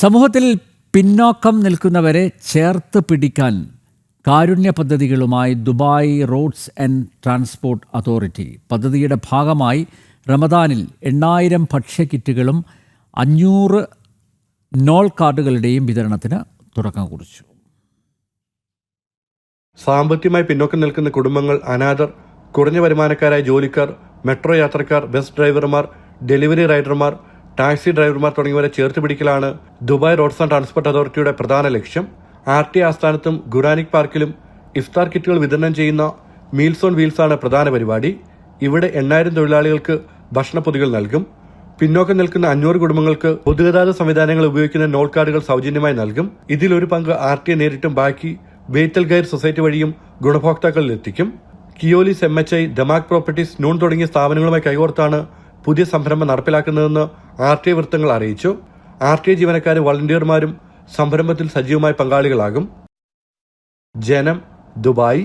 സമൂഹത്തിൽ പിന്നോക്കം നിൽക്കുന്നവരെ ചേർത്ത് പിടിക്കാൻ കാരുണ്യ പദ്ധതികളുമായി Dubai roads and transport authority. പദ്ധതിയുടെ ഭാഗമായി റമദാനിൽ 8000 ഭക്ഷ്യക്കിറ്റുകളും 500 നോൾ കാർഡുകളുടെയും വിതരണത്തിന് തുടക്കം കുറിച്ചു. സാമ്പത്തികമായി പിന്നോക്കം നിൽക്കുന്ന കുടുംബങ്ങൾ, അനാഥർ, കുറഞ്ഞ വരുമാനക്കാരായ ജോലിക്കാർ, മെട്രോ യാത്രക്കാർ, ബസ് ഡ്രൈവർമാർ, ഡെലിവറി റൈഡർമാർ, ടാക്സി ഡ്രൈവർമാർ തുടങ്ങിയവരെ ചേർത്ത് പിടിക്കലാണ് ദുബായ് റോഡ്സ് ആൻഡ് ട്രാൻസ്പോർട്ട് അതോറിറ്റിയുടെ പ്രധാന ലക്ഷ്യം. RTA ആസ്ഥാനത്തും ഗുറാനിക് പാർക്കിലും ഇഫ്താർ കിറ്റുകൾ വിതരണം ചെയ്യുന്ന മീൽസ് ഓൺ വീൽസാണ് പ്രധാന പരിപാടി. ഇവിടെ 8000 തൊഴിലാളികൾക്ക് ഭക്ഷണപ്പൊതികൾ നൽകും. പിന്നോക്കം നിൽക്കുന്ന 500 കുടുംബങ്ങൾക്ക് പൊതുഗതാഗത സംവിധാനങ്ങൾ ഉപയോഗിക്കുന്ന നോൾ കാർഡുകൾ സൗജന്യമായി നൽകും. ഇതിലൊരു പങ്ക് RTA നേരിട്ടും ബാക്കി ബേത്തൽ ഗൈർ സൊസൈറ്റി വഴിയും ഗുണഭോക്താക്കളിൽ എത്തിക്കും. കിയോലിസ്, MHI, ദമാക് പ്രോപ്പർട്ടീസ്, നൂൺ തുടങ്ങിയ സ്ഥാപനങ്ങളുമായി കൈകോർത്താണ് പുതിയ സംരംഭം നടപ്പിലാക്കുന്നതെന്ന് RTA വൃത്തങ്ങൾ അറിയിച്ചു. RTA ജീവനക്കാരും വളണ്ടിയർമാരും സംരംഭത്തിൽ സജീവമായി പങ്കാളികളാകും. ജനം, ദുബായ്.